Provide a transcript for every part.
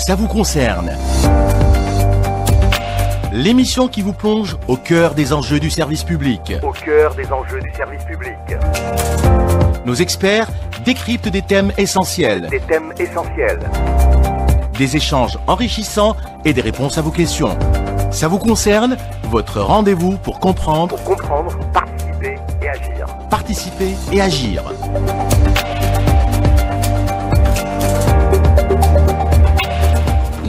ça vous concerne. L'émission qui vous plonge au cœur des enjeux du service public. Nos experts décryptent des thèmes essentiels. Des échanges enrichissants et des réponses à vos questions. Ça vous concerne, votre rendez-vous pour comprendre, participer et agir.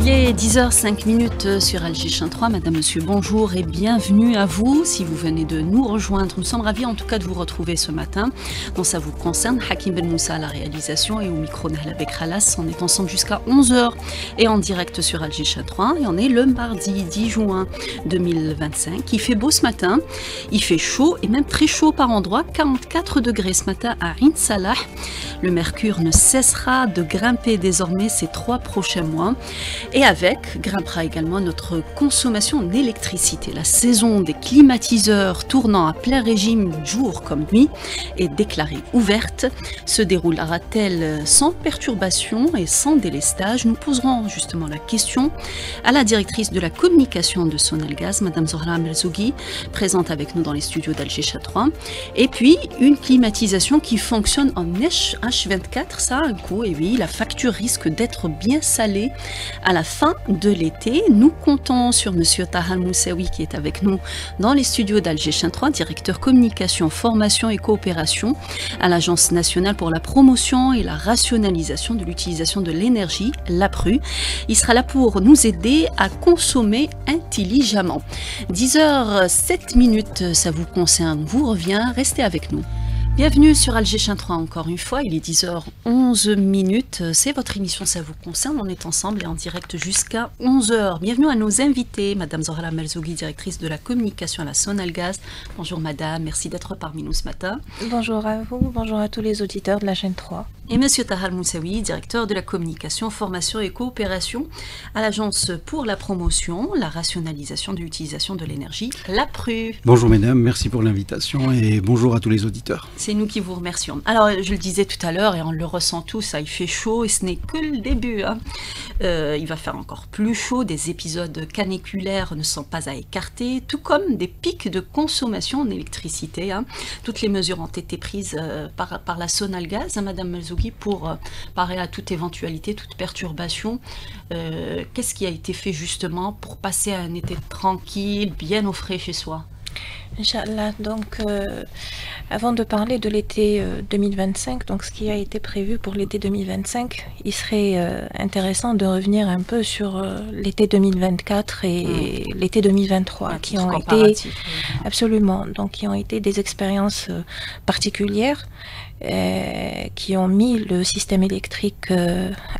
Il est 10h05 sur Alger 3. Madame, monsieur, bonjour et bienvenue à vous. Si vous venez de nous rejoindre, nous sommes ravis en tout cas de vous retrouver ce matin. Donc ça vous concerne, Hakim Ben Moussa à la réalisation et au micro Nahla Bekralas. On est ensemble jusqu'à 11h et en direct sur Alger 3. Et on est le mardi 10 juin 2025. Il fait beau ce matin, il fait chaud et même très chaud par endroits. 44 degrés ce matin à Ain Salah. Le mercure ne cessera de grimper désormais ces 3 prochains mois. Et avec, grimpera également notre consommation en électricité. La saison des climatiseurs tournant à plein régime jour comme nuit est déclarée ouverte. Se déroulera-t-elle sans perturbation et sans délestage? Nous poserons justement la question à la directrice de la communication de Sonelgaz, Madame Zohra Merzougui, présente avec nous dans les studios d'Alger 3. Et puis, une climatisation qui fonctionne en H24, ça a un coût. Et oui, la facture risque d'être bien salée à la fin de l'été. Nous comptons sur Monsieur Tahal Moussaoui qui est avec nous dans les studios d'Alger 3, directeur communication, formation et coopération à l'Agence nationale pour la promotion et la rationalisation de l'utilisation de l'énergie, l'APRU. Il sera là pour nous aider à consommer intelligemment. 10h07, ça vous concerne, vous revient, restez avec nous. Bienvenue sur Alger 3 encore une fois, il est 10h11, c'est votre émission Ça vous concerne, on est ensemble et en direct jusqu'à 11h. Bienvenue à nos invités, Madame Zohra Merzougui, directrice de la communication à la Sonelgaz. Bonjour Madame, merci d'être parmi nous ce matin. Bonjour à vous, bonjour à tous les auditeurs de la chaîne 3. Et Monsieur Tahal Moussaoui, directeur de la communication, formation et coopération à l'Agence pour la promotion, la rationalisation de l'utilisation de l'énergie, l'APRU. Bonjour mesdames, merci pour l'invitation et bonjour à tous les auditeurs. C'est nous qui vous remercions. Alors, je le disais tout à l'heure et on le ressent tous, il fait chaud et ce n'est que le début. Il va faire encore plus chaud, des épisodes caniculaires ne sont pas à écarter, tout comme des pics de consommation en électricité. Toutes les mesures ont été prises par la Sonelgaz, Madame Merzougui, pour parer à toute éventualité, toute perturbation. Qu'est-ce qui a été fait justement pour passer à un été tranquille, bien au frais chez soi? Inch'Allah, donc avant de parler de l'été 2025, donc ce qui a été prévu pour l'été 2025, il serait intéressant de revenir un peu sur l'été 2024 et l'été 2023 qui ont été absolument, donc qui ont été des expériences particulières. Qui ont mis le système électrique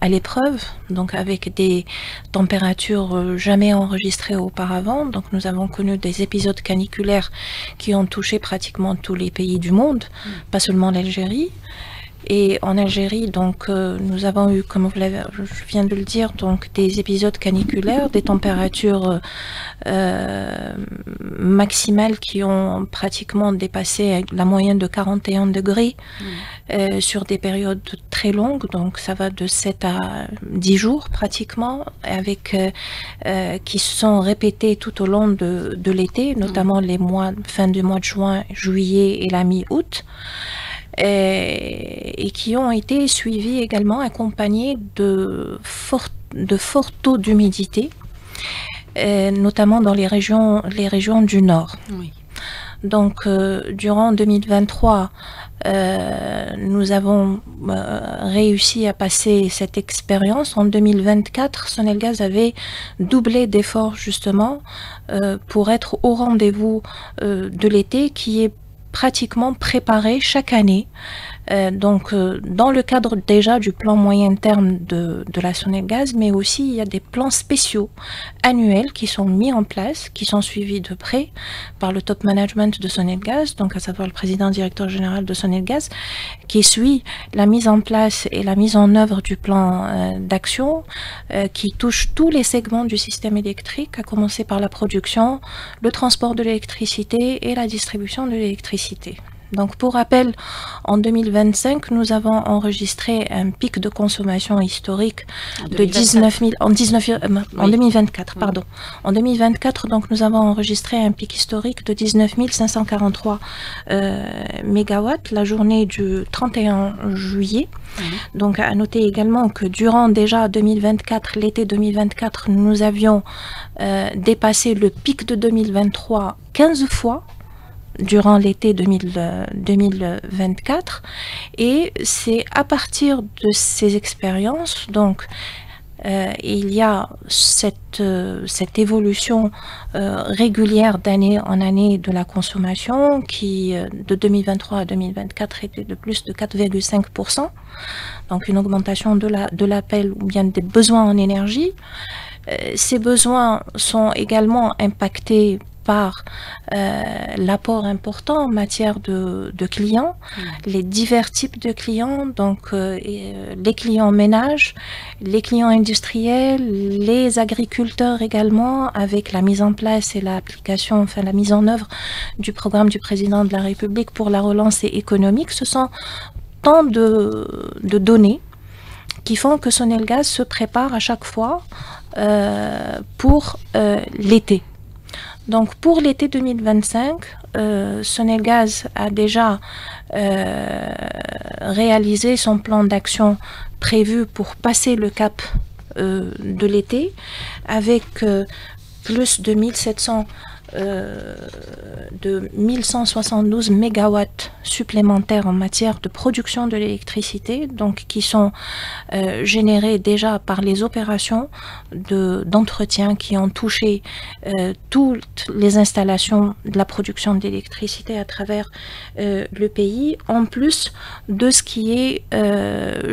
à l'épreuve, donc avec des températures jamais enregistrées auparavant. Donc nous avons connu des épisodes caniculaires qui ont touché pratiquement tous les pays du monde, pas seulement l'Algérie. Et en Algérie, donc, nous avons eu, comme je viens de le dire, donc, des épisodes caniculaires, des températures maximales qui ont pratiquement dépassé la moyenne de 41 degrés sur des périodes très longues, donc ça va de 7 à 10 jours pratiquement, avec qui se sont répétés tout au long de l'été, notamment les mois, fin du mois de juin, juillet et la mi-août. Et qui ont été suivis également, accompagnés de forts taux d'humidité, notamment dans les régions du nord. Oui. Donc, durant 2023, nous avons réussi à passer cette expérience. En 2024, Sonelgaz avait doublé d'efforts justement pour être au rendez-vous de l'été qui est pratiquement préparé chaque année. Donc, dans le cadre déjà du plan moyen terme de la Sonelgaz, mais aussi il y a des plans spéciaux annuels qui sont mis en place, qui sont suivis de près par le top management de Sonelgaz, donc à savoir le président directeur général de Sonelgaz, qui suit la mise en place et la mise en œuvre du plan d'action qui touche tous les segments du système électrique, à commencer par la production, le transport de l'électricité et la distribution de l'électricité. Donc, pour rappel, en 2025, nous avons enregistré un pic de consommation historique de 19 000, en 2024, pardon. En 2024, donc, nous avons enregistré un pic historique de 19 543 mégawatts la journée du 31 juillet. Donc, à noter également que durant déjà 2024, l'été 2024, nous avions dépassé le pic de 2023 15 fois durant l'été 2024, et c'est à partir de ces expériences, donc il y a cette évolution régulière d'année en année de la consommation qui de 2023 à 2024 était de plus de 4,5%, donc une augmentation de l'appel ou bien des besoins en énergie. Ces besoins sont également impactés par l'apport important en matière de clients, les divers types de clients, donc les clients ménages, les clients industriels, les agriculteurs également, avec la mise en place et l'application, enfin la mise en œuvre du programme du président de la République pour la relance économique. Ce sont tant de données qui font que Sonelgaz se prépare à chaque fois pour l'été. Donc pour l'été 2025, Sonelgaz a déjà réalisé son plan d'action prévu pour passer le cap de l'été avec plus de 1172 mégawatts supplémentaires en matière de production de l'électricité, donc qui sont générés déjà par les opérations d'entretien qui ont touché toutes les installations de la production d'électricité à travers le pays, en plus de ce qui est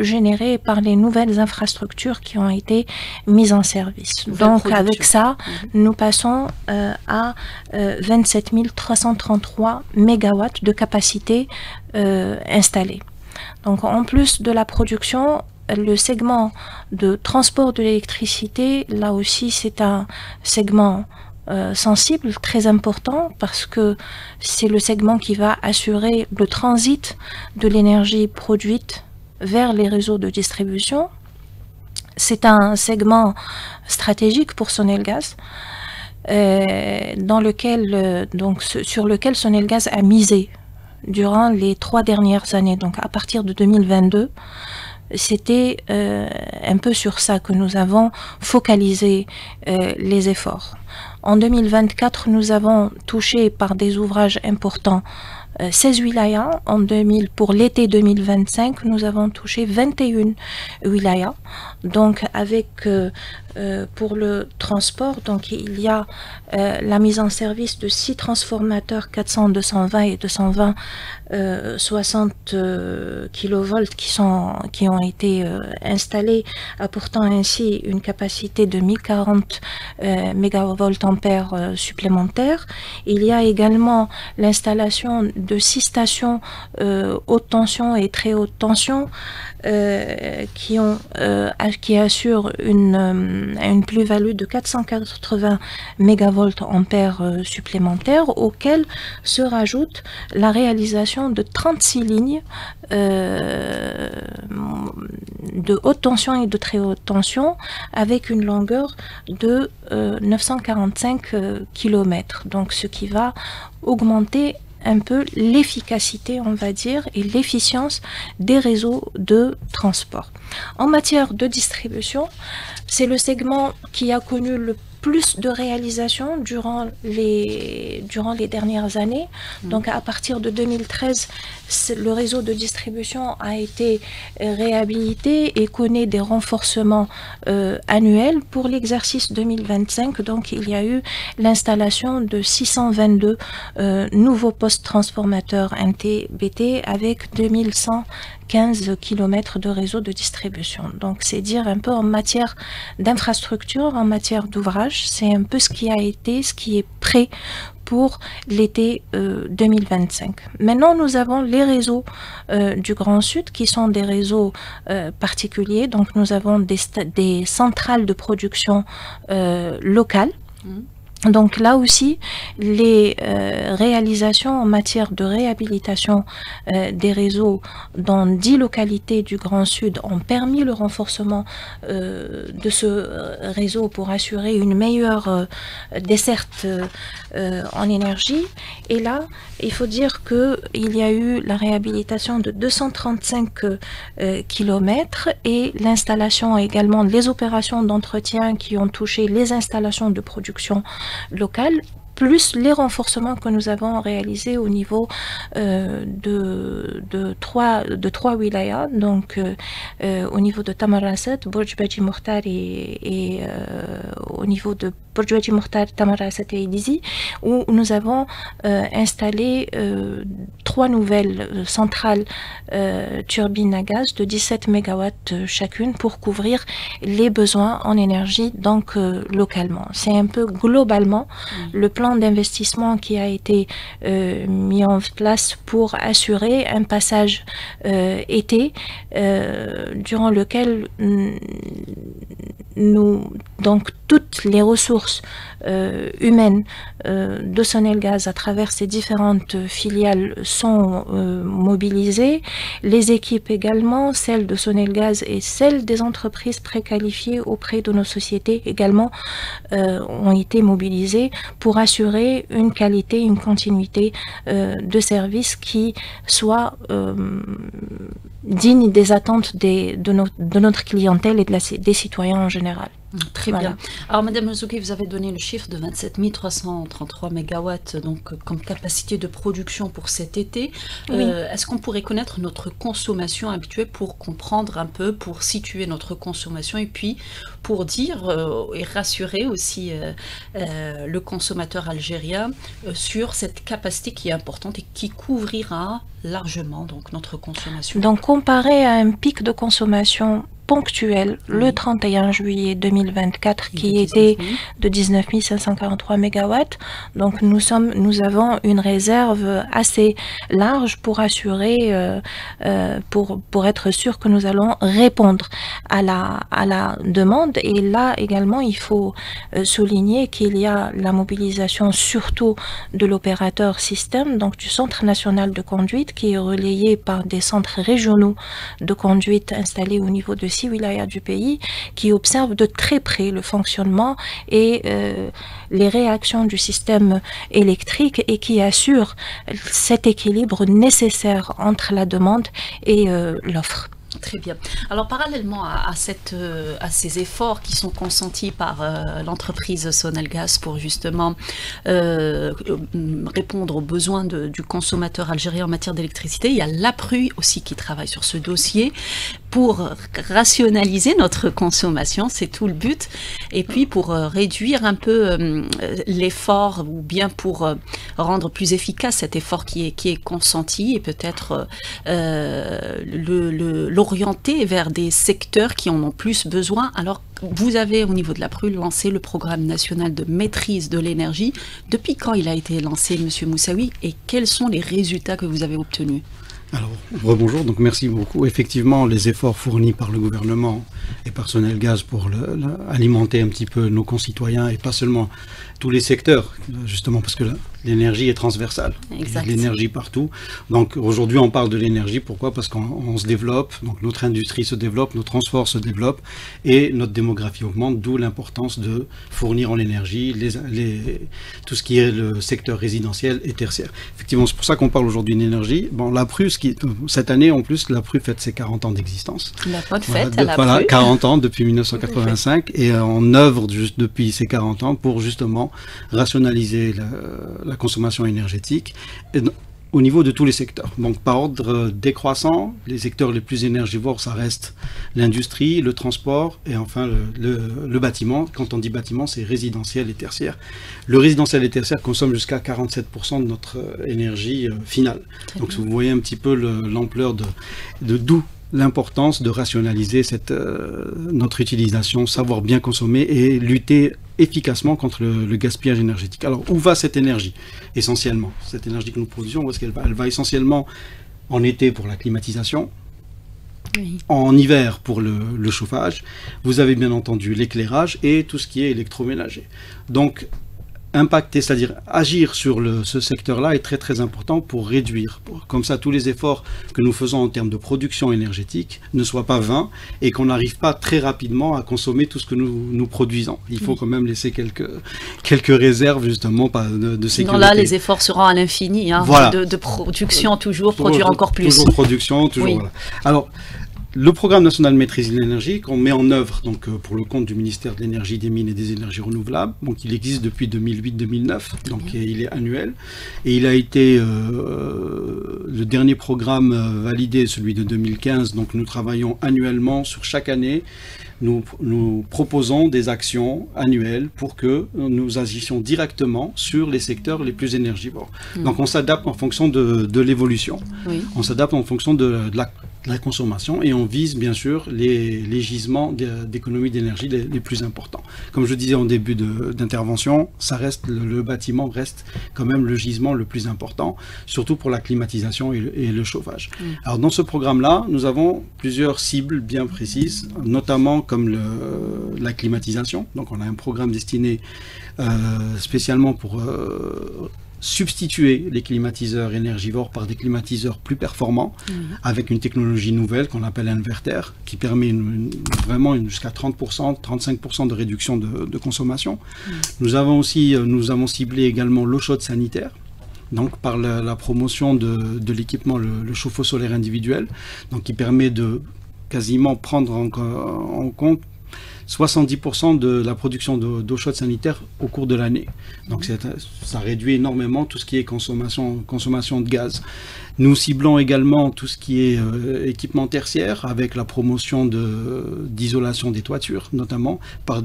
généré par les nouvelles infrastructures qui ont été mises en service. Donc avec ça, nous passons à 27 333 mégawatts de capacité installée. Donc en plus de la production, le segment de transport de l'électricité, là aussi c'est un segment sensible, très important, parce que c'est le segment qui va assurer le transit de l'énergie produite vers les réseaux de distribution. C'est un segment stratégique pour Sonelgaz, sur lequel Sonelgaz a misé durant les 3 dernières années. Donc à partir de 2022, c'était un peu sur ça que nous avons focalisé les efforts. En 2024, nous avons touché par des ouvrages importants 16 wilayas. Pour l'été 2025, nous avons touché 21 wilayas. Donc avec pour le transport, donc il y a la mise en service de 6 transformateurs 400, 220 et 220 60 kV qui ont été installés, apportant ainsi une capacité de 1040 MVA supplémentaires. Il y a également l'installation de 6 stations haute tension et très haute tension qui assurent une plus-value de 480 MVA supplémentaires, auxquels se rajoute la réalisation de 36 lignes de haute tension et de très haute tension avec une longueur de 945 km. Donc ce qui va augmenter un peu l'efficacité, on va dire, et l'efficience des réseaux de transport. En matière de distribution, c'est le segment qui a connu le plus de réalisations durant les dernières années. Donc à partir de 2013, le réseau de distribution a été réhabilité et connaît des renforcements annuels. Pour l'exercice 2025, donc il y a eu l'installation de 622 nouveaux postes transformateurs NT-BT avec 2115 km de réseau de distribution. Donc c'est dire un peu en matière d'infrastructure, en matière d'ouvrage, c'est un peu ce qui est prêt pour l'été 2025. Maintenant, nous avons les réseaux du Grand Sud qui sont des réseaux particuliers. Donc, nous avons des centrales de production locales Donc là aussi, les réalisations en matière de réhabilitation des réseaux dans 10 localités du Grand Sud ont permis le renforcement de ce réseau pour assurer une meilleure desserte en énergie. Et là, il faut dire qu'il y a eu la réhabilitation de 235 kilomètres et l'installation également, les opérations d'entretien qui ont touché les installations de production locale, plus les renforcements que nous avons réalisés au niveau de trois wilayas, donc au niveau de Tamarasset, Bourj Badji Mokhtar et au niveau de Bourj Badji Mokhtar, Tamarasset et Edizi, où nous avons installé 3 nouvelles centrales turbines à gaz de 17 MW chacune pour couvrir les besoins en énergie donc localement. C'est un peu globalement le plan d'investissement qui a été mis en place pour assurer un passage été durant lequel donc toutes les ressources humaines de Sonelgaz à travers ces différentes filiales sont mobilisées. Les équipes également, celles de Sonelgaz et celles des entreprises préqualifiées auprès de nos sociétés également ont été mobilisées pour assurer une qualité, une continuité de service qui soit digne des attentes de notre clientèle et des citoyens en général. Très bien. Alors, Madame Zouki, vous avez donné le chiffre de 27 333 MW donc, comme capacité de production pour cet été. Oui. Est-ce qu'on pourrait connaître notre consommation habituelle pour comprendre un peu, pour situer notre consommation et puis pour dire et rassurer aussi le consommateur algérien sur cette capacité qui est importante et qui couvrira largement donc, notre consommation? Donc, comparé à un pic de consommation ponctuel le 31 juillet 2024 qui était de 19 543 MW. Donc nous avons une réserve assez large pour assurer, pour être sûr que nous allons répondre à la demande. Et là également, il faut souligner qu'il y a la mobilisation surtout de l'opérateur système, donc du Centre national de conduite qui est relayé par des centres régionaux de conduite installés au niveau de 6 wilayas du pays qui observent de très près le fonctionnement et les réactions du système électrique et qui assurent cet équilibre nécessaire entre la demande et l'offre. Très bien. Alors, parallèlement à ces efforts qui sont consentis par l'entreprise Sonelgaz pour justement répondre aux besoins du consommateur algérien en matière d'électricité, il y a l'APRU aussi qui travaille sur ce dossier pour rationaliser notre consommation, c'est tout le but, et puis pour réduire un peu l'effort ou bien pour rendre plus efficace cet effort qui est consenti et peut-être l'orienter vers des secteurs qui en ont plus besoin. Alors, vous avez au niveau de l'APRU lancé le programme national de maîtrise de l'énergie. Depuis quand il a été lancé, Monsieur Moussaoui, et quels sont les résultats que vous avez obtenus? Alors, rebonjour, donc merci beaucoup. Effectivement, les efforts fournis par le gouvernement et par Sonelgaz pour alimenter un petit peu nos concitoyens et pas seulement tous les secteurs, justement parce que l'énergie est transversale. Exact. Il y a de l'énergie partout. Donc aujourd'hui, on parle de l'énergie. Pourquoi? Parce qu'on se développe, donc notre industrie se développe, nos transports se développent et notre démographie augmente, d'où l'importance de fournir en énergie tout ce qui est le secteur résidentiel et tertiaire. Effectivement, c'est pour ça qu'on parle aujourd'hui d'énergie. Bon, l'APRU, cette année, en plus, l'APRU fête ses 40 ans d'existence. La bonne fête à l'APRU. Voilà, 40 ans depuis 1985 et on œuvre depuis ces 40 ans pour justement rationaliser la consommation énergétique au niveau de tous les secteurs. Donc par ordre décroissant, les secteurs les plus énergivores, ça reste l'industrie, le transport et enfin le bâtiment. Quand on dit bâtiment, c'est résidentiel et tertiaire. Le résidentiel et tertiaire consomme jusqu'à 47% de notre énergie finale. Donc vous voyez un petit peu l'ampleur de d'où l'importance de rationaliser notre utilisation, savoir bien consommer et lutter efficacement contre le gaspillage énergétique. Alors, où va cette énergie? Essentiellement, cette énergie que nous produisons, où est-ce qu'elle va? Elle va essentiellement en été pour la climatisation, oui. En hiver pour le chauffage. Vous avez bien entendu l'éclairage et tout ce qui est électroménager. Donc, impacter, c'est-à-dire agir sur ce secteur-là est très très important pour réduire. Comme ça, tous les efforts que nous faisons en termes de production énergétique ne soient pas vains et qu'on n'arrive pas très rapidement à consommer tout ce que nous produisons. Il faut quand même laisser quelques réserves justement de sécurité. Sinon là, les efforts seront à l'infini, hein, voilà. de production, toujours produire encore plus. Toujours production, toujours. Voilà. Alors, le programme national de maîtrise de l'énergie qu'on met en œuvre donc, pour le compte du ministère de l'énergie, des mines et des énergies renouvelables, donc il existe depuis 2008-2009, donc il est annuel, et il a été le dernier programme validé, celui de 2015, donc nous travaillons annuellement sur chaque année. Nous proposons des actions annuelles pour que nous agissions directement sur les secteurs les plus énergivores. Donc on s'adapte en fonction de l'évolution, on s'adapte en fonction de la consommation et on vise bien sûr les gisements d'économie d'énergie les plus importants. Comme je disais en début d'intervention, ça reste le bâtiment reste quand même le gisement le plus important, surtout pour la climatisation et le chauffage. Alors dans ce programme-là, nous avons plusieurs cibles bien précises, notamment comme la climatisation. Donc on a un programme destiné spécialement pour substituer les climatiseurs énergivores par des climatiseurs plus performants avec une technologie nouvelle qu'on appelle inverter qui permet vraiment jusqu'à 30%, 35% de réduction de consommation. Nous avons ciblé également l'eau chaude sanitaire. Donc par la promotion de l'équipement, le chauffe-eau solaire individuel, donc qui permet de quasiment prendre en compte 70% de la production d'eau chaude sanitaire au cours de l'année. Donc ça réduit énormément tout ce qui est consommation de gaz. Nous ciblons également tout ce qui est équipement tertiaire avec la promotion d'isolation des toitures, notamment par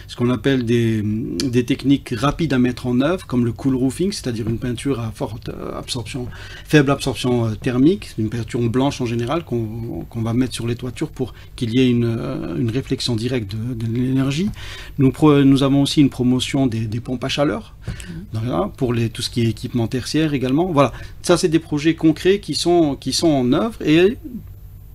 ce qu'on appelle des techniques rapides à mettre en œuvre, comme le cool roofing, c'est-à-dire une peinture à faible absorption thermique, une peinture blanche en général qu'on va mettre sur les toitures pour qu'il y ait une réflexion directe de l'énergie. Nous avons aussi une promotion des pompes à chaleur, pour tout ce qui est équipement tertiaire également. Voilà, ça c'est des projets concrets qui sont en œuvre et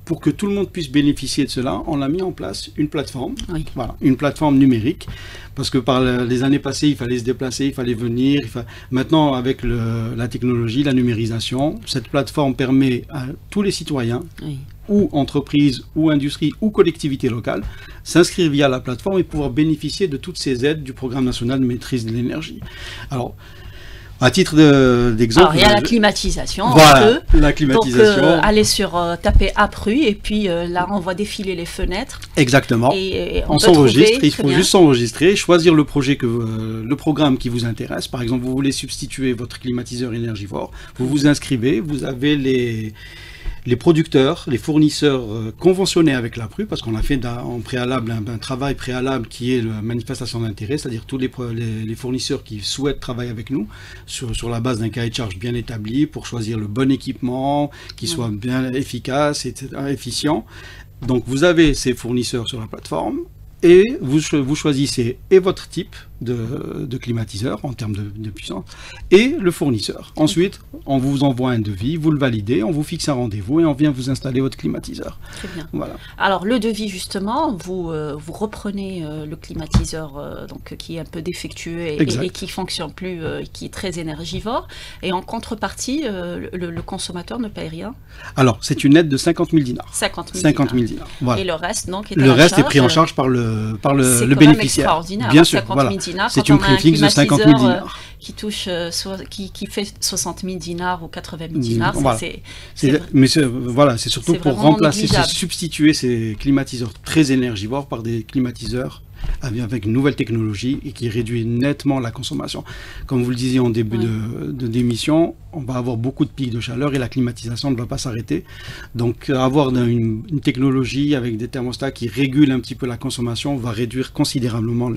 pour que tout le monde puisse bénéficier de cela, on a mis en place une plateforme, voilà, une plateforme numérique, parce que par les années passées, il fallait se déplacer, il fallait venir. Maintenant, avec la technologie, la numérisation, cette plateforme permet à tous les citoyens, ou entreprises, ou industries, ou collectivités locales, s'inscrire via la plateforme et pouvoir bénéficier de toutes ces aides du Programme national de maîtrise de l'énergie. Alors, à titre d'exemple... Alors, il y a la climatisation. Voilà, la climatisation. Donc, aller taper APRU, et puis là, on voit défiler les fenêtres. Exactement. Et on s'enregistre, il faut juste s'enregistrer, choisir le programme qui vous intéresse. Par exemple, vous voulez substituer votre climatiseur énergivore, vous vous inscrivez, vous avez les producteurs, les fournisseurs conventionnés avec l'APRU, parce qu'on a fait en préalable un travail préalable qui est la manifestation d'intérêt, c'est-à-dire tous les fournisseurs qui souhaitent travailler avec nous sur la base d'un cahier de charge bien établi pour choisir le bon équipement, qui soit bien efficace, etc., efficient. Donc vous avez ces fournisseurs sur la plateforme et vous choisissez votre type de climatiseur en termes de puissance et le fournisseur. Ensuite, on vous envoie un devis, vous le validez, on vous fixe un rendez-vous et on vient vous installer votre climatiseur. Très bien. Voilà. Alors le devis justement, vous reprenez le climatiseur donc qui est un peu défectueux et qui fonctionne plus, qui est très énergivore, et en contrepartie, le consommateur ne paye rien. Alors c'est une aide de 50 000 dinars. 50 000 dinars. Voilà. Et le reste donc est pris en charge par le bénéficiaire. C'est extraordinaire. Bien sûr, 50 000 dinars. C'est une prime fixe de 50 000 dinars. Qui touche, qui fait 60 000 dinars ou 80 000 dinars. Voilà. C'est surtout pour remplacer, substituer ces climatiseurs très énergivores par des climatiseurs avec une nouvelle technologie et qui réduit nettement la consommation. Comme vous le disiez en début d'émission, on va avoir beaucoup de pics de chaleur et la climatisation ne va pas s'arrêter. Donc avoir une technologie avec des thermostats qui régulent un petit peu la consommation va réduire considérablement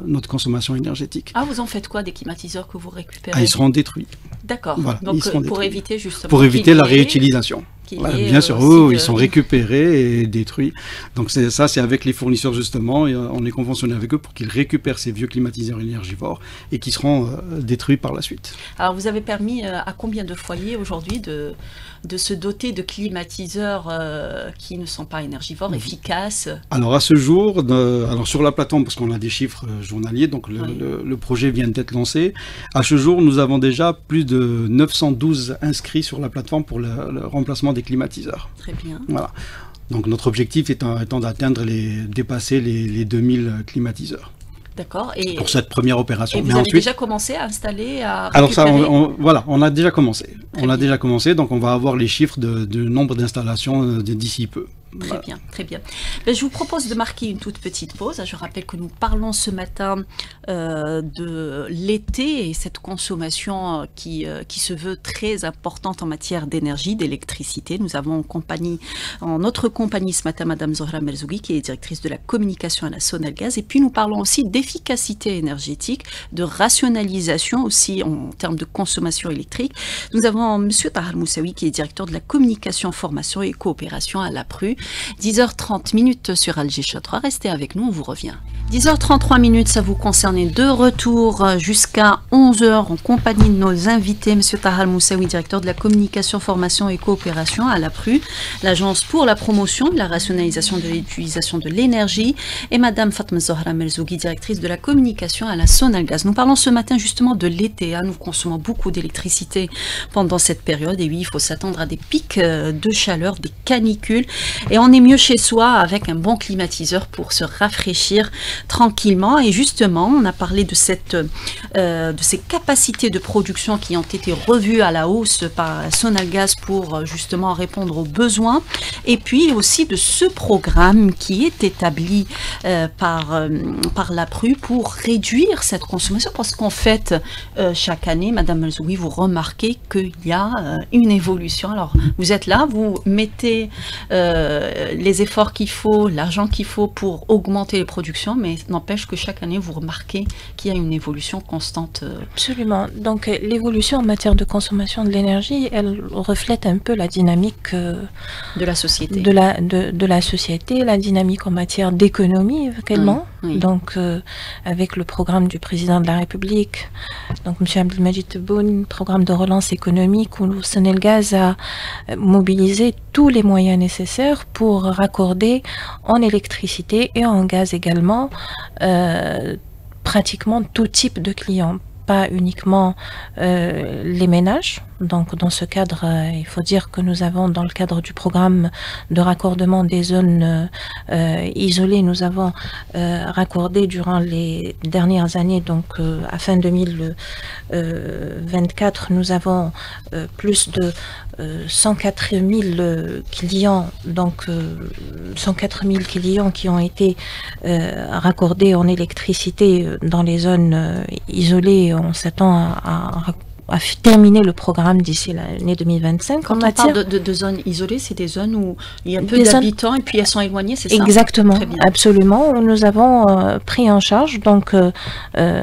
notre consommation énergétique. Ah, vous en faites quoi des climatiseurs que vous récupérez? Ils seront détruits. D'accord. Voilà, donc pour éviter justement... Pour éviter la réutilisation. Bien sûr, oui, ils sont récupérés et détruits. Donc c'est avec les fournisseurs justement, et on est conventionné avec eux pour qu'ils récupèrent ces vieux climatiseurs énergivores et qui seront détruits par la suite. Alors vous avez permis à combien de foyers aujourd'hui de se doter de climatiseurs qui ne sont pas énergivores, efficaces? Alors à ce jour, alors sur la plateforme, parce qu'on a des chiffres journaliers, donc le projet vient d'être lancé, à ce jour nous avons déjà plus de 912 inscrits sur la plateforme pour le remplacement des climatiseurs. Très bien. Voilà. Donc notre objectif étant d'atteindre dépasser les 2000 climatiseurs. D'accord. Pour cette première opération. Et vous avez déjà commencé à installer, à récupérer? Alors ça, voilà, on a déjà commencé. On a déjà commencé, donc on va avoir les chiffres du nombre d'installations d'ici peu. Très bien, très bien. Ben, je vous propose de marquer une toute petite pause. Je rappelle que nous parlons ce matin de l'été et cette consommation qui se veut très importante en matière d'énergie, d'électricité. Nous avons en notre compagnie ce matin Madame Zohra Merzougui, qui est directrice de la communication à la Sonalgaz. Et puis nous parlons aussi d'efficacité énergétique, de rationalisation aussi en termes de consommation électrique. Nous avons Monsieur Tahar Moussaoui, qui est directeur de la communication, formation et coopération à l'APRU. 10h30 sur Alger 3. Restez avec nous, on vous revient. 10h33, ça vous concerne, de retour jusqu'à 11h en compagnie de nos invités, M. Tahar Moussaoui, directeur de la communication, formation et coopération à l'APRU, l'agence pour la promotion de la rationalisation de l'utilisation de l'énergie, et Mme Fatma Zohra Merzougui, directrice de la communication à la Sonalgaz. Nous parlons ce matin justement de l'été. Nous consommons beaucoup d'électricité pendant cette période, et oui, il faut s'attendre à des pics de chaleur, des canicules, et on est mieux chez soi avec un bon climatiseur pour se rafraîchir tranquillement. Et justement, on a parlé de ces capacités de production qui ont été revues à la hausse par Sonalgaz pour justement répondre aux besoins, et puis aussi de ce programme qui est établi par l'APRU pour réduire cette consommation, parce qu'en fait, chaque année, Madame Merzougui, vous remarquez qu'il y a une évolution. Alors, vous êtes là, vous mettez les efforts qu'il faut, l'argent qu'il faut pour augmenter les productions, mais n'empêche que chaque année, vous remarquez qu'il y a une évolution constante. Absolument. Donc, l'évolution en matière de consommation de l'énergie, elle reflète un peu la dynamique de la société. De la société, la dynamique en matière d'économie également. Oui. Donc, avec le programme du président de la République, donc M. Abdelmajid Tebboune, programme de relance économique, où Sonalgaz a mobilisé tous les moyens nécessaires pour raccorder en électricité et en gaz également pratiquement tout type de clients, pas uniquement les ménages. Donc dans ce cadre, il faut dire que nous avons, dans le cadre du programme de raccordement des zones isolées, nous avons raccordé durant les dernières années, donc à fin 2024, nous avons plus de 104 000 clients, donc 104 000 clients qui ont été raccordés en électricité dans les zones isolées. On s'attend à terminer le programme d'ici l'année 2025. Quand on parle de zones isolées, c'est des zones où il y a peu d'habitants et puis elles sont éloignées, c'est ça? Exactement, absolument. Nous avons pris en charge, donc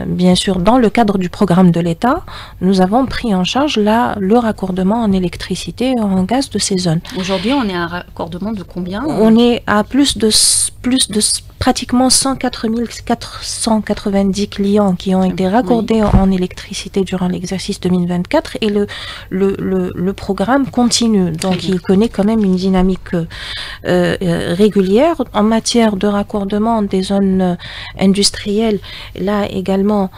bien sûr dans le cadre du programme de l'État, nous avons pris en charge le raccordement en électricité et en gaz de ces zones. Aujourd'hui, on est à un raccordement de combien? On est à plus de pratiquement 104 490 clients qui ont été raccordés en électricité durant l'exercice 2024, et le programme continue. Donc il connaît quand même une dynamique régulière. En matière de raccordement des zones industrielles, là également,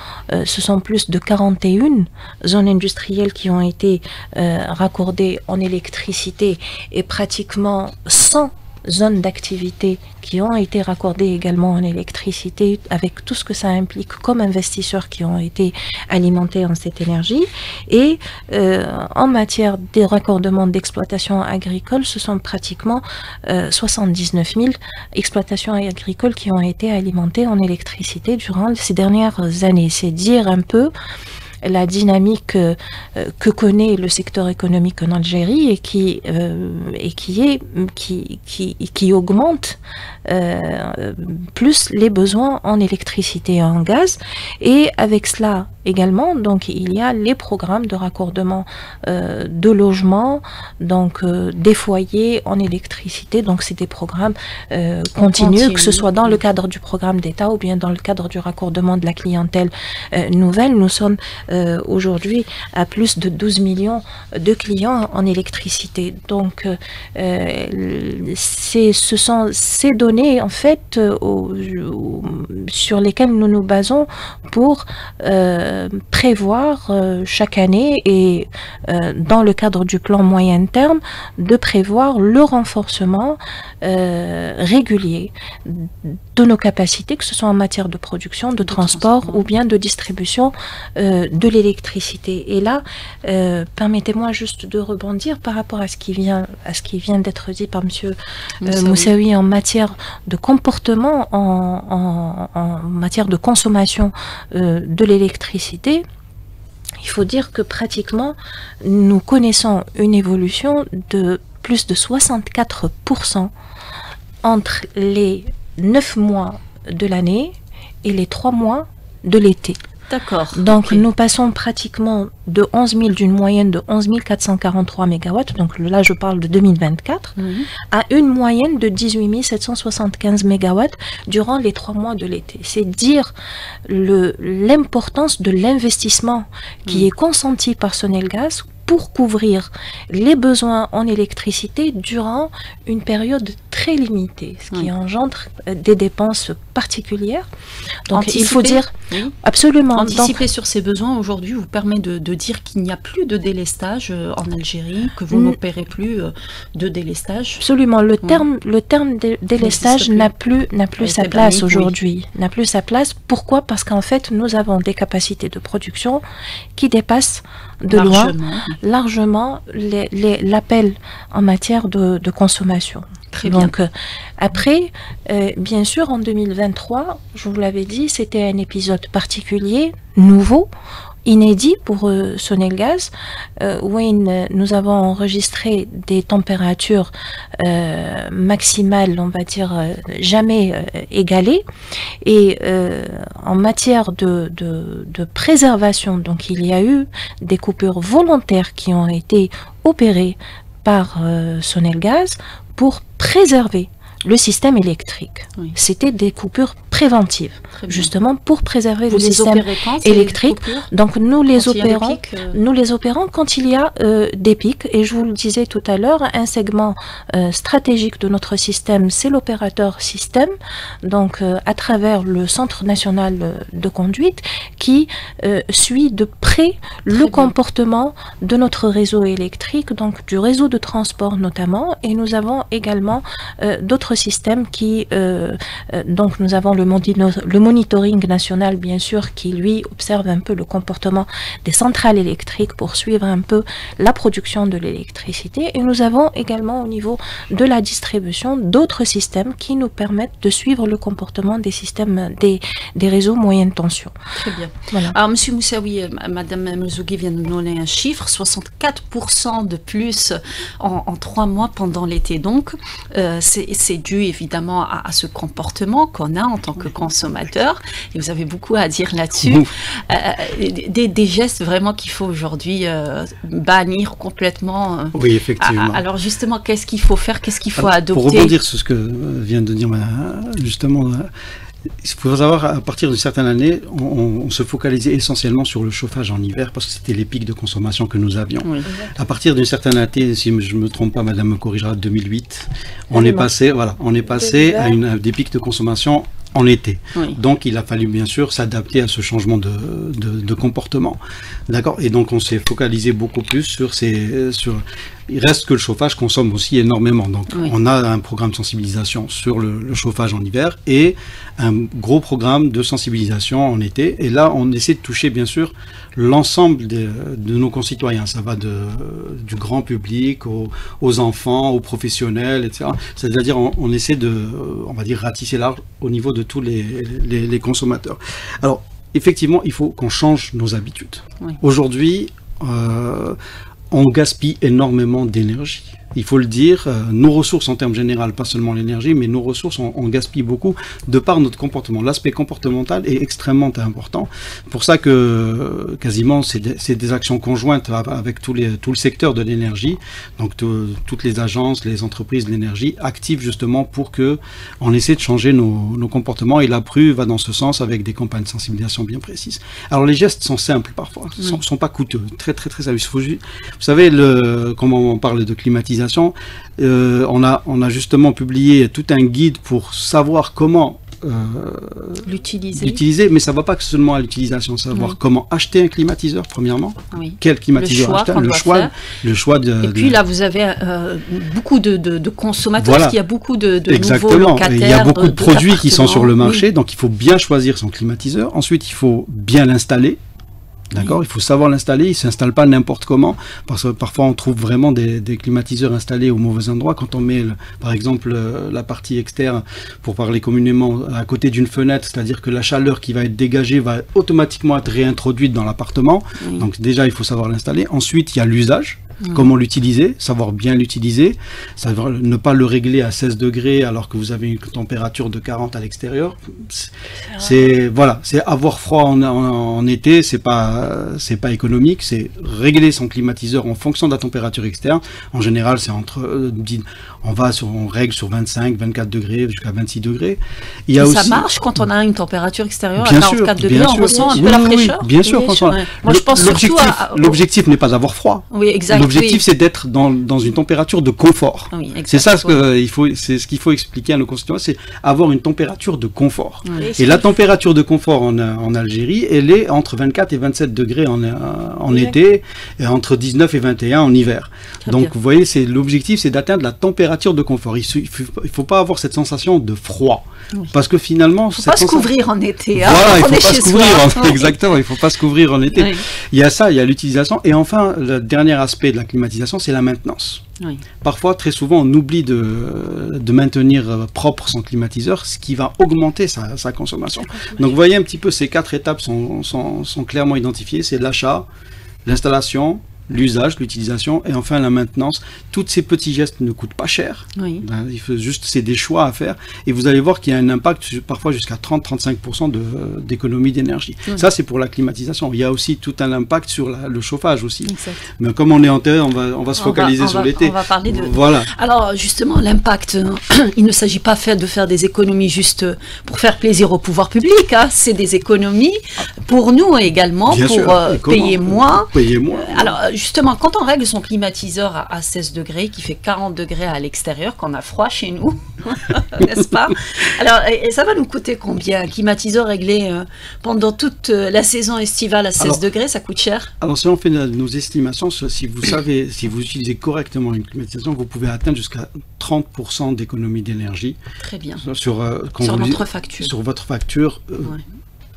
ce sont plus de 41 zones industrielles qui ont été raccordées en électricité, et pratiquement 100 zones d'activité qui ont été raccordées également en électricité, avec tout ce que ça implique comme investisseurs qui ont été alimentés en cette énergie. Et en matière de raccordement d'exploitation agricole, ce sont pratiquement 79 000 exploitations agricoles qui ont été alimentées en électricité durant ces dernières années. C'est dire un peu la dynamique que connaît le secteur économique en Algérie, et qui augmente plus les besoins en électricité et en gaz. Et avec cela, également, donc il y a les programmes de raccordement de logements, donc des foyers en électricité. Donc c'est des programmes continus, que ce soit dans le cadre du programme d'État ou bien dans le cadre du raccordement de la clientèle nouvelle. Nous sommes aujourd'hui à plus de 12 millions de clients en électricité. Donc ce sont ces données en fait sur lesquelles nous nous basons pour prévoir chaque année et dans le cadre du plan moyen terme de prévoir le renforcement régulier de nos capacités, que ce soit en matière de production, de transport ou bien de distribution de l'électricité. Et là, permettez-moi juste de rebondir par rapport à ce qui vient d'être dit par Monsieur Moussaoui en matière de comportement, en matière de consommation de l'électricité. Il faut dire que pratiquement, nous connaissons une évolution de plus de 64% entre les 9 mois de l'année et les 3 mois de l'été. D'accord. Donc nous passons pratiquement de 11 000, d'une moyenne de 11 443 MW, donc là je parle de 2024, à une moyenne de 18 775 MW durant les 3 mois de l'été. C'est dire l'importance de l'investissement qui est consenti par Sonelgaz pour couvrir les besoins en électricité durant une période très limitée, ce qui engendre des dépenses particulières. Donc anticiper, il faut dire absolument. Anticiper sur ces besoins aujourd'hui vous permet de dire qu'il n'y a plus de délestage en Algérie, que vous n'opérez plus de délestage. Absolument. Le terme de délestage n'a plus sa place aujourd'hui. N'a plus sa place. Pourquoi? Parce qu'en fait, nous avons des capacités de production qui dépassent de loin largement l'appel en matière de consommation. Très bien. Donc après, bien sûr, en 2023, je vous l'avais dit, c'était un épisode particulier, nouveau, inédit pour Sonelgaz, où nous avons enregistré des températures maximales, on va dire, jamais égalées. Et en matière de préservation, donc il y a eu des coupures volontaires qui ont été opérées par Sonelgaz pour préserver le système électrique. C'était des coupures préventives, justement pour préserver le système électrique. Donc nous les opérons quand il y a des pics. Et je vous le disais tout à l'heure, un segment stratégique de notre système, c'est l'opérateur système, donc à travers le Centre national de conduite, qui suit de près le comportement de notre réseau électrique, donc du réseau de transport notamment. Et nous avons également d'autres systèmes qui, donc nous avons le monitoring national bien sûr qui lui observe un peu le comportement des centrales électriques pour suivre un peu la production de l'électricité, et nous avons également au niveau de la distribution d'autres systèmes qui nous permettent de suivre le comportement des systèmes des réseaux moyenne tension. Très bien. Voilà. Alors Monsieur Moussaoui, Madame Merzougui vient de nous donner un chiffre, 64% de plus en 3 mois pendant l'été. Donc c'est dû évidemment à ce comportement qu'on a en tant que consommateur, et vous avez beaucoup à dire là-dessus. Des gestes vraiment qu'il faut aujourd'hui bannir complètement. Oui, effectivement. Alors justement, qu'est-ce qu'il faut faire, qu'est-ce qu'il faut adopter? Pour rebondir sur ce que vient de dire justement, il faut savoir, à partir d'une certaine année, on se focalisait essentiellement sur le chauffage en hiver parce que c'était les pics de consommation que nous avions. Oui. À partir d'une certaine année, si je ne me trompe pas, Madame me corrigera, 2008, on est passé à des pics de consommation en été. Oui. Donc il a fallu bien sûr s'adapter à ce changement de comportement. D'accord. Et donc on s'est focalisé beaucoup plus sur il reste que le chauffage consomme aussi énormément. Donc on a un programme de sensibilisation sur le chauffage en hiver et un gros programme de sensibilisation en été. Et là on essaie de toucher bien sûr l'ensemble de nos concitoyens. Ça va du grand public aux enfants, aux professionnels, etc. C'est-à-dire on essaie on va dire, ratisser large au niveau de tous les consommateurs. Alors, effectivement, il faut qu'on change nos habitudes. Oui. Aujourd'hui, on gaspille énormément d'énergie. il faut le dire, nos ressources en termes généraux, pas seulement l'énergie, mais nos ressources, on gaspille beaucoup de par notre comportement. L'aspect comportemental est extrêmement important. Pour ça que quasiment c'est des actions conjointes avec tout le secteur de l'énergie, donc toutes les agences, les entreprises de l'énergie activent justement pour que on essaie de changer nos comportements, et la PRU va dans ce sens avec des campagnes de sensibilisation bien précises. Alors les gestes sont simples parfois, sont pas coûteux, très simples. Vous savez, comment on parle de climatisation, on a justement publié tout un guide pour savoir comment l'utiliser, mais ça ne va pas que seulement à l'utilisation, savoir comment acheter un climatiseur premièrement, quel climatiseur acheter, le choix de... Et puis là vous avez beaucoup de consommateurs, parce qu'il y a beaucoup de nouveaux locataires. Il y a beaucoup de produits qui sont sur le marché, donc il faut bien choisir son climatiseur. Ensuite il faut bien l'installer. D'accord, il faut savoir l'installer, il ne s'installe pas n'importe comment, parce que parfois on trouve vraiment des climatiseurs installés au mauvais endroit. Quand on met, par exemple, la partie externe, pour parler communément, à côté d'une fenêtre, c'est-à-dire que la chaleur qui va être dégagée va automatiquement être réintroduite dans l'appartement. Donc déjà, il faut savoir l'installer. Ensuite, il y a l'usage. Comment l'utiliser, savoir bien l'utiliser, savoir ne pas le régler à 16 degrés alors que vous avez une température de 40 à l'extérieur. C'est avoir froid en été, c'est pas économique, c'est régler son climatiseur en fonction de la température externe. En général, c'est on règle sur 25, 24 degrés jusqu'à 26 degrés. Ça marche quand on a une température extérieure à 44 degrés, on ressent un peu la fraîcheur. Bien sûr, François. Moi, je pense l'objectif n'est pas d'avoir froid. Oui, exact. L'objectif, c'est d'être dans une température de confort. C'est ça c'est ce qu'il faut expliquer à nos concitoyens, c'est avoir une température de confort. Et la température de confort en Algérie, elle est entre 24 et 27 degrés en été, et entre 19 et 21 en hiver. Donc, vous voyez, l'objectif, c'est d'atteindre la température de confort. Il ne faut pas avoir cette sensation de froid. Parce que finalement... Il ne faut pas se couvrir en été. Voilà, il ne faut pas se couvrir. Exactement, il ne faut pas se couvrir en été. Il y a ça, il y a l'utilisation. Et enfin, le dernier aspect de la climatisation, c'est la maintenance. Parfois, très souvent, on oublie de maintenir propre son climatiseur, ce qui va augmenter sa consommation. Donc, vous voyez un petit peu, ces 4 étapes sont clairement identifiées. C'est l'achat, l'installation, l'usage, l'utilisation et enfin la maintenance. Tous ces petits gestes ne coûtent pas cher. C'est des choix à faire et vous allez voir qu'il y a un impact parfois jusqu'à 30-35% d'économie d'énergie. Ça, c'est pour la climatisation. Il y a aussi tout un impact sur le chauffage aussi. Mais comme on est en terre, on va se focaliser sur l'été. On va parler de... Voilà. Alors justement, l'impact, il ne s'agit pas de faire des économies juste pour faire plaisir au pouvoir public. C'est des économies pour nous également, payer moins. Alors justement, quand on règle son climatiseur à 16 degrés, qui fait 40 degrés à l'extérieur, qu'on a froid chez nous, n'est-ce pas? Alors, ça va nous coûter combien? Un climatiseur réglé pendant toute la saison estivale à 16 degrés, ça coûte cher? Alors, si on fait nos estimations, si vous utilisez correctement une climatisation, vous pouvez atteindre jusqu'à 30% d'économie d'énergie. Très bien. Sur notre facture. Sur votre facture.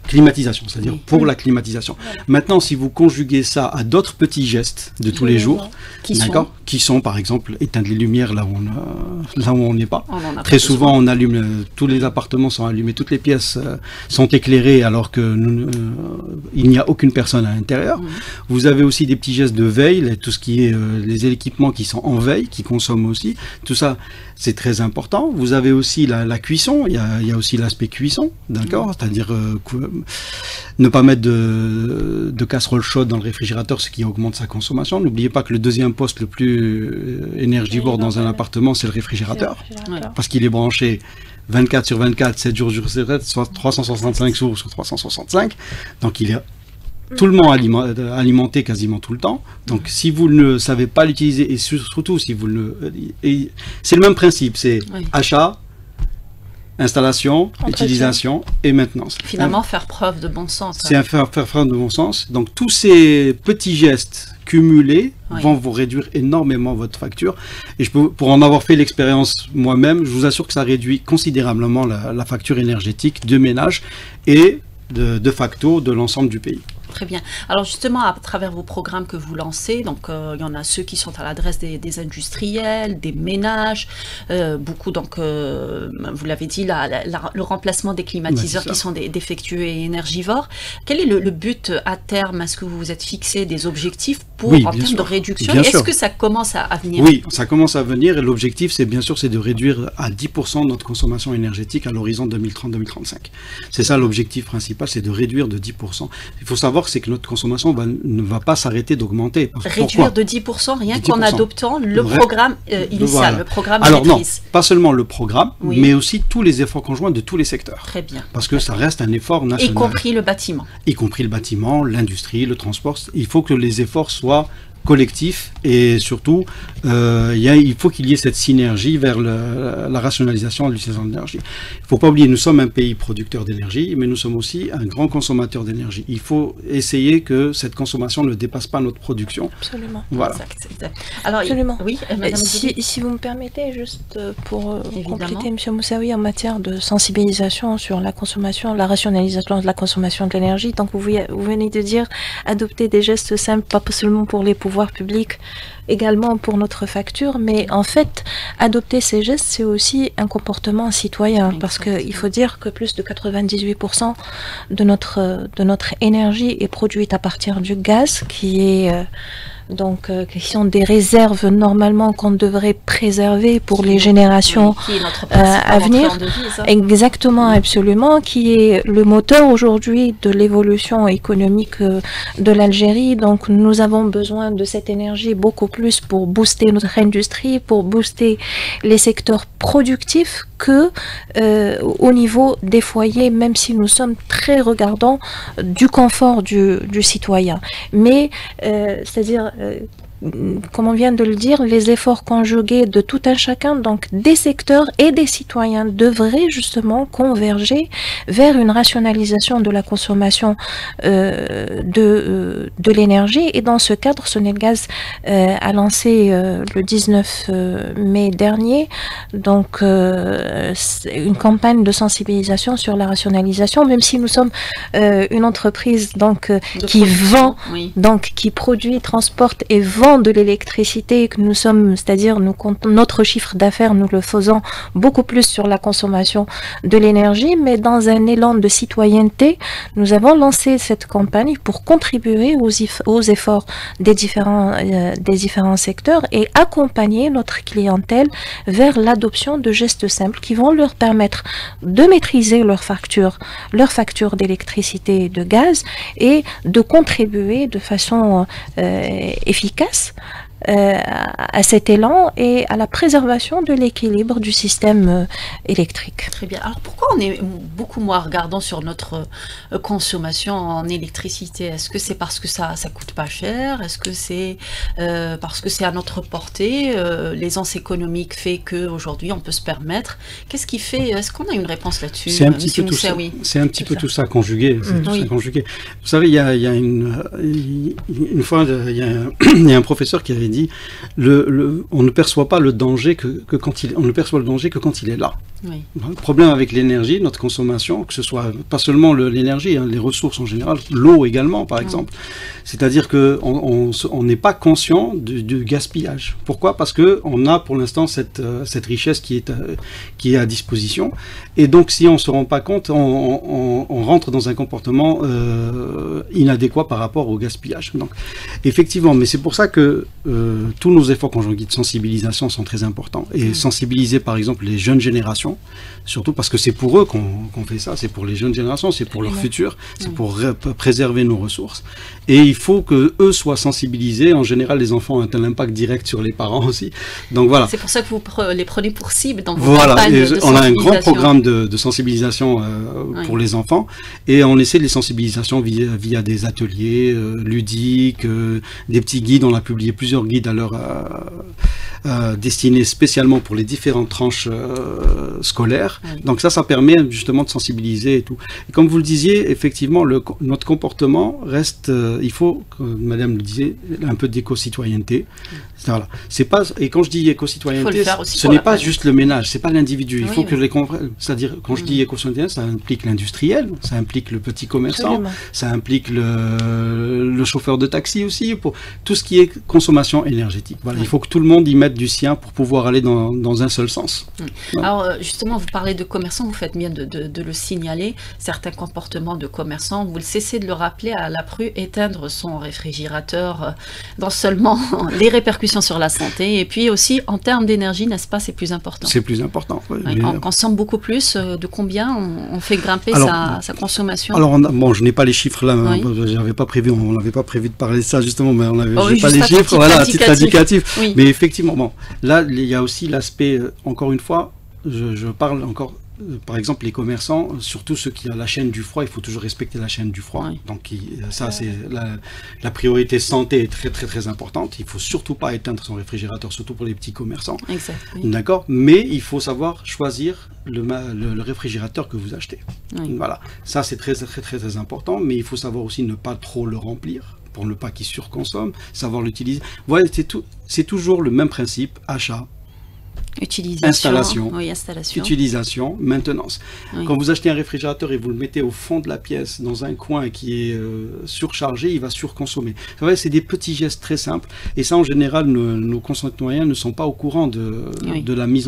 Climatisation, c'est-à-dire pour la climatisation. Maintenant, si vous conjuguez ça à d'autres petits gestes de tous les jours, qui sont par exemple éteindre les lumières là où on n'est pas. Très souvent, on allume, tous les appartements sont allumés, toutes les pièces sont éclairées alors que il n'y a aucune personne à l'intérieur. Vous avez aussi des petits gestes de veille, tout ce qui est les équipements qui sont en veille, qui consomment aussi. Tout ça, c'est très important. Vous avez aussi la cuisson, il y a aussi l'aspect cuisson, d'accord, c'est-à-dire ne pas mettre de casserole chaude dans le réfrigérateur, ce qui augmente sa consommation. N'oubliez pas que le deuxième poste le plus énergivore dans un appartement, c'est le réfrigérateur, parce qu'il est branché 24 sur 24, 7 jours sur 7, soit 365 jours sur 365, donc il est tout le monde alimenté quasiment tout le temps. Donc si vous ne savez pas l'utiliser, et surtout si vous c'est le même principe, c'est achat, installation, utilisation et maintenance. Finalement, faire preuve de bon sens. C'est faire preuve de bon sens. Donc tous ces petits gestes cumulés vont vous réduire énormément votre facture. Et pour en avoir fait l'expérience moi-même, je vous assure que ça réduit considérablement la facture énergétique de ménage et de facto de l'ensemble du pays. Très bien. Alors justement, à travers vos programmes que vous lancez, donc il y en a ceux qui sont à l'adresse des industriels, des ménages, beaucoup, donc vous l'avez dit, le remplacement des climatiseurs qui sont défectueux et énergivores. Quel est le but à terme? Est-ce que vous vous êtes fixé des objectifs en termes de réduction. Est-ce que ça commence à venir? Oui, ça commence à venir et l'objectif, c'est bien sûr, c'est de réduire à 10% notre consommation énergétique à l'horizon 2030-2035. C'est ça l'objectif principal, c'est de réduire de 10%. Il faut savoir que notre consommation ne va pas s'arrêter d'augmenter. Réduire de 10% rien qu'en adoptant le programme initial, le programme Alors maîtrise. Non, pas seulement le programme, mais aussi tous les efforts conjoints de tous les secteurs. Très bien. Parce que ça reste un effort national. Y compris le bâtiment. Y compris le bâtiment, l'industrie, le transport. Il faut que les efforts soient collectif et surtout il faut qu'il y ait cette synergie vers la rationalisation de l'utilisation de l'énergie. Il ne faut pas oublier, nous sommes un pays producteur d'énergie, mais nous sommes aussi un grand consommateur d'énergie. Il faut essayer que cette consommation ne dépasse pas notre production. Absolument. Voilà. Exact. Alors, absolument. Oui, si vous me permettez, juste pour compléter M. Moussaoui en matière de sensibilisation sur la consommation, la rationalisation de la consommation de l'énergie, donc vous venez de dire adopter des gestes simples, pas seulement pour les pouvoirs publics, également pour notre facture, mais en fait, adopter ces gestes, c'est aussi un comportement citoyen, parce qu'il faut dire que plus de 98% de notre énergie est produite à partir du gaz, qui est qui sont des réserves normalement qu'on devrait préserver pour les générations à venir. Exactement, absolument, qui est le moteur aujourd'hui de l'évolution économique de l'Algérie. Donc nous avons besoin de cette énergie beaucoup plus pour booster notre industrie, pour booster les secteurs productifs que au niveau des foyers, même si nous sommes très regardants du confort du citoyen. Mais c'est-à-dire comme on vient de le dire, les efforts conjugués de tout un chacun, donc des secteurs et des citoyens, devraient justement converger vers une rationalisation de la consommation de l'énergie. Et dans ce cadre, Sonelgaz a lancé le 19 mai dernier donc une campagne de sensibilisation sur la rationalisation, même si nous sommes une entreprise qui vend, qui produit, transporte et vend de l'électricité, que nous sommes, c'est-à-dire notre chiffre d'affaires, nous le faisons beaucoup plus sur la consommation de l'énergie, mais dans un élan de citoyenneté, nous avons lancé cette campagne pour contribuer aux efforts des différents secteurs et accompagner notre clientèle vers l'adoption de gestes simples qui vont leur permettre de maîtriser leur facture d'électricité et de gaz et de contribuer de façon efficace à cet élan et à la préservation de l'équilibre du système électrique. Très bien. Alors pourquoi on est beaucoup moins regardant sur notre consommation en électricité? Est-ce que c'est parce que ça coûte pas cher? Est-ce que c'est parce que c'est à notre portée? L'aisance économique fait qu'aujourd'hui on peut se permettre. Qu'est-ce qui fait? Est-ce qu'on a une réponse là-dessus? C'est un petit peu tout ça. C'est un petit peu tout ça conjugué. Vous savez, il y a une fois, il y a un professeur qui avait dit on ne perçoit pas le danger on ne perçoit le danger que quand il est là. Oui. Le problème avec l'énergie, notre consommation, que ce soit pas seulement l'énergie, les ressources en général, l'eau également par exemple, c'est-à-dire qu'on n'est pas conscient du gaspillage. Pourquoi? Parce qu'on a pour l'instant cette richesse qui est à disposition, et donc si on ne se rend pas compte, on rentre dans un comportement inadéquat par rapport au gaspillage. Donc effectivement, mais c'est pour ça que tous nos efforts conjugués de sensibilisation sont très importants, et sensibiliser par exemple les jeunes générations, surtout parce que c'est pour eux qu'on fait ça, c'est pour les jeunes générations, c'est pour leur futur, c'est pour préserver nos ressources, et il faut que eux soient sensibilisés. En général, les enfants ont un impact direct sur les parents aussi, donc voilà. C'est pour ça que vous les prenez pour cible dans vos campagnes de sensibilisation. On a un grand programme de sensibilisation pour les enfants, et on essaie de les sensibilisations via des ateliers ludiques, des petits guides. On a publié plusieurs guides à leur destinés spécialement pour les différentes tranches scolaires. Donc ça permet justement de sensibiliser et tout. Et comme vous le disiez, effectivement, notre comportement reste, il faut, comme Madame le disait, un peu d'éco-citoyenneté. Voilà. C'est pas, et quand je dis éco-citoyenneté, ce n'est pas juste le ménage, c'est pas l'individu. Il faut que je les comprenne. C'est-à-dire, quand je dis éco-citoyenneté, ça implique l'industriel, ça implique le petit commerçant, ça implique le chauffeur de taxi aussi, pour tout ce qui est consommation énergétique. Voilà. Il faut que tout le monde y mette mettre du sien pour pouvoir aller dans un seul sens. Alors justement, vous parlez de commerçants, vous faites bien de le signaler. Certains comportements de commerçants, vous le cessez de le rappeler à l'APRU, éteindre son réfrigérateur dans seulement les répercussions sur la santé. Et puis aussi, en termes d'énergie, n'est-ce pas, c'est plus important. C'est plus important. Oui, on consomme beaucoup plus. De combien on fait grimper sa consommation? Alors, bon, je n'ai pas les chiffres là. Oui. On n'avait pas prévu de parler de ça justement, mais on n'avait pas les chiffres. Voilà, à titre indicatif. Oui. Mais effectivement, bon, là, il y a aussi l'aspect, encore une fois, je parle encore, par exemple, les commerçants, surtout ceux qui ont la chaîne du froid, il faut toujours respecter la chaîne du froid. Oui. Donc ça, c'est la priorité santé est très très très importante. Il ne faut surtout pas éteindre son réfrigérateur, surtout pour les petits commerçants. Exact. Oui. D'accord. Mais il faut savoir choisir le réfrigérateur que vous achetez. Oui. Voilà. Ça, c'est très très très très important. Mais il faut savoir aussi ne pas trop le remplir pour ne pas qu'il surconsomme, savoir l'utiliser. Voilà, c'est toujours le même principe, achat, installation, utilisation, maintenance. Oui. Quand vous achetez un réfrigérateur et vous le mettez au fond de la pièce, dans un coin qui est surchargé, il va surconsommer. C'est des petits gestes très simples. Et ça, en général, nos concitoyens ne sont pas au courant de la mise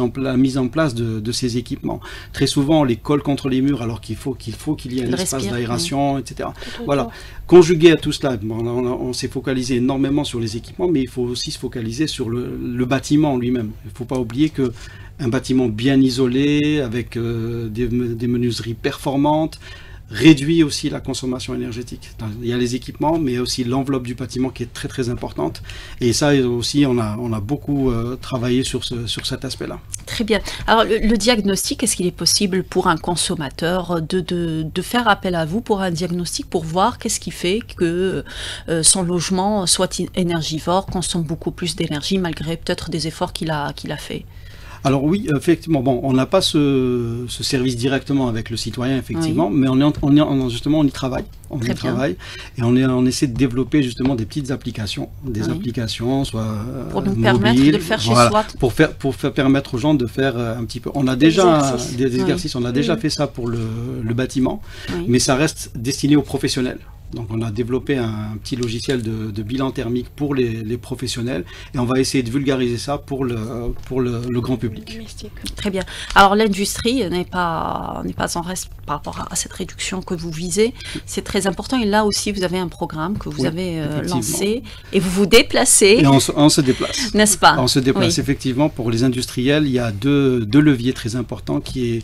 en place de ces équipements. Très souvent, on les colle contre les murs alors qu'il faut qu'il y ait un espace d'aération, etc. Voilà. Conjugué à tout cela, on s'est focalisé énormément sur les équipements, mais il faut aussi se focaliser sur le bâtiment lui-même. Il ne faut pas oublier qu'un bâtiment bien isolé, avec des menuiseries performantes, réduit aussi la consommation énergétique. Il y a les équipements, mais aussi l'enveloppe du bâtiment qui est très très importante. Et ça aussi, on a beaucoup travaillé sur cet aspect-là. Très bien. Alors le diagnostic, est-ce qu'il est possible pour un consommateur de faire appel à vous pour un diagnostic, pour voir qu'est-ce qui fait que son logement soit énergivore, consomme beaucoup plus d'énergie malgré peut-être des efforts qu'il a fait? Alors oui, effectivement, bon, on n'a pas ce service directement avec le citoyen, effectivement, oui. Mais justement, on y travaille. Et on essaie de développer justement des petites applications, applications, soit pour nous permettre de le faire chez soi. Pour permettre aux gens de faire un petit peu. On a déjà des exercices, on a déjà fait ça pour le bâtiment, mais ça reste destiné aux professionnels. Donc on a développé un petit logiciel de bilan thermique pour les professionnels et on va essayer de vulgariser ça pour le grand public. Très bien. Alors l'industrie n'est pas en reste par rapport à cette réduction que vous visez. C'est très important et là aussi vous avez un programme que vous avez lancé et vous vous déplacez. Et on se déplace. N'est-ce pas? On se déplace effectivement. Pour les industriels, il y a deux leviers très importants qui est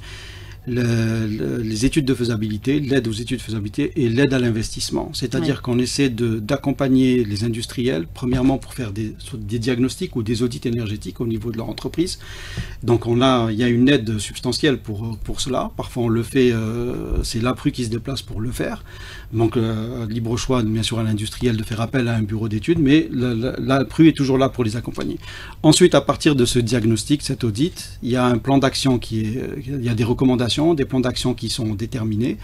les études de faisabilité, l'aide aux études de faisabilité et l'aide à l'investissement. C'est-à-dire qu'on essaie d'accompagner les industriels, premièrement pour faire des diagnostics ou des audits énergétiques au niveau de leur entreprise. Donc il y a une aide substantielle pour cela. Parfois on le fait, c'est l'APRU qui se déplace pour le faire. Donc libre choix bien sûr à l'industriel de faire appel à un bureau d'études, mais l'APRU est toujours là pour les accompagner. Ensuite, à partir de ce diagnostic, cet audit, il y a un plan d'action il y a des recommandations, des plans d'action qui sont déterminés,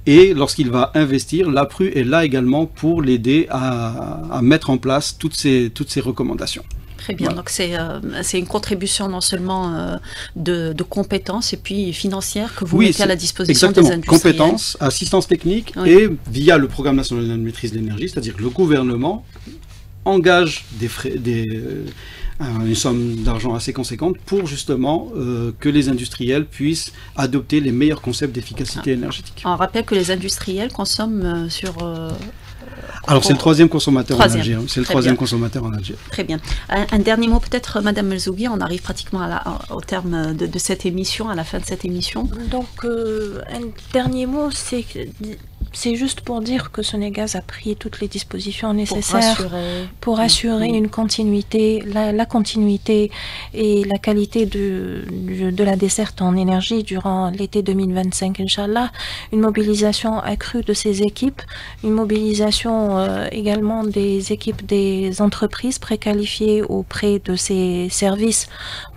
et lorsqu'il va investir, l'APRU est là également pour l'aider à mettre en place toutes ces recommandations. Très bien, donc c'est une contribution non seulement de compétences et puis financières que vous mettez à la disposition des industriels. Compétences, assistance technique et via le programme national de maîtrise de l'énergie, c'est-à-dire que le gouvernement engage une somme d'argent assez conséquente pour justement que les industriels puissent adopter les meilleurs concepts d'efficacité énergétique. On rappelle que les industriels consomment alors c'est le troisième consommateur en Algérie. C'est le troisième consommateur en Algérie. Très bien. Un dernier mot peut-être, Madame Melzougui, on arrive pratiquement au terme de cette émission, à la fin de cette émission. Donc un dernier mot, c'est juste pour dire que Sonegaz a pris toutes les dispositions nécessaires pour assurer une continuité, la continuité et la qualité de la desserte en énergie durant l'été 2025, Inch'Allah. Une mobilisation accrue de ces équipes, une mobilisation également des équipes des entreprises préqualifiées auprès de ces services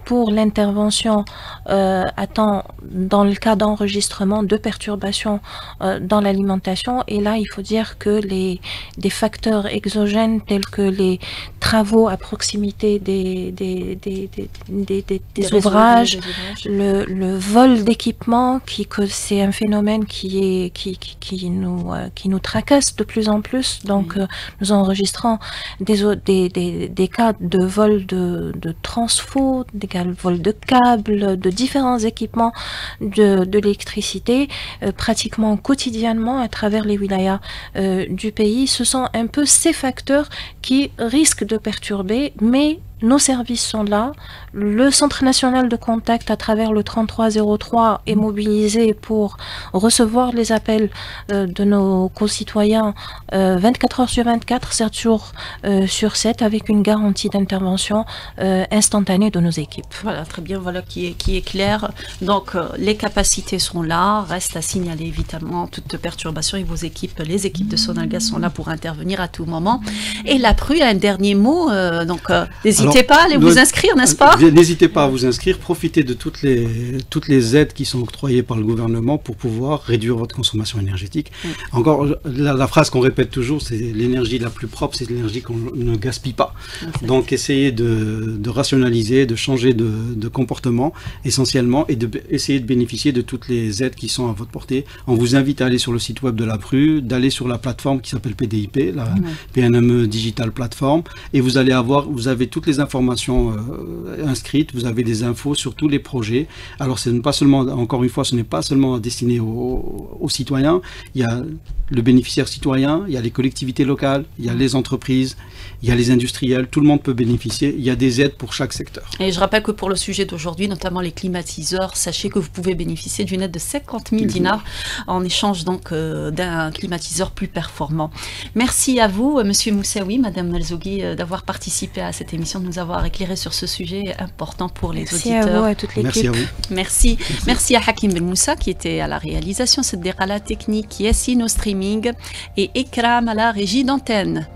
pour l'intervention à temps dans le cas d'enregistrement de perturbations dans l'alimentation. Et là, il faut dire que des facteurs exogènes tels que les travaux à proximité des ouvrages, le vol d'équipements, que c'est un phénomène qui nous tracasse de plus en plus. Donc, nous enregistrons des cas de vol de transfo, des cas de vol de câbles, de différents équipements de l'électricité, pratiquement quotidiennement à travers les wilayas du pays. Ce sont un peu ces facteurs qui risquent de perturber, mais nos services sont là. Le Centre national de contact à travers le 3303 est mobilisé pour recevoir les appels de nos concitoyens 24 heures sur 24, 7 jours sur 7, avec une garantie d'intervention instantanée de nos équipes. Voilà, très bien, voilà qui est clair. Donc, les capacités sont là, reste à signaler évidemment toute perturbation et les équipes de Sonalgas sont là pour intervenir à tout moment. Et la PRU a un dernier mot, donc n'hésitez pas à aller vous inscrire, n'est-ce pas? N'hésitez pas à vous inscrire, profitez de toutes les aides qui sont octroyées par le gouvernement pour pouvoir réduire votre consommation énergétique. Encore, la phrase qu'on répète toujours, c'est l'énergie la plus propre, c'est l'énergie qu'on ne gaspille pas. Donc essayez de rationaliser, de changer de comportement essentiellement et essayer de bénéficier de toutes les aides qui sont à votre portée. On vous invite à aller sur le site web de la PRU, d'aller sur la plateforme qui s'appelle PDIP, la PNME Digital Platform, et vous avez toutes les informations inscrites, vous avez des infos sur tous les projets. Alors ce n'est pas seulement, encore une fois, ce n'est pas seulement destiné aux citoyens, il y a le bénéficiaire citoyen, il y a les collectivités locales, il y a les entreprises, il y a les industriels, tout le monde peut bénéficier, il y a des aides pour chaque secteur. Et je rappelle que pour le sujet d'aujourd'hui, notamment les climatiseurs, sachez que vous pouvez bénéficier d'une aide de 50 000 dinars en échange donc d'un climatiseur plus performant. Merci à vous, Monsieur Moussaoui, Madame Melzougui, d'avoir participé à cette émission, de nous avoir éclairé sur ce sujet important pour les auditeurs. Merci à vous, à toute l'équipe. Merci à vous. Merci à Hakim Ben Moussa qui était à la réalisation, Siddiq à la technique, Yassine au streaming et Ekram à la régie d'antenne.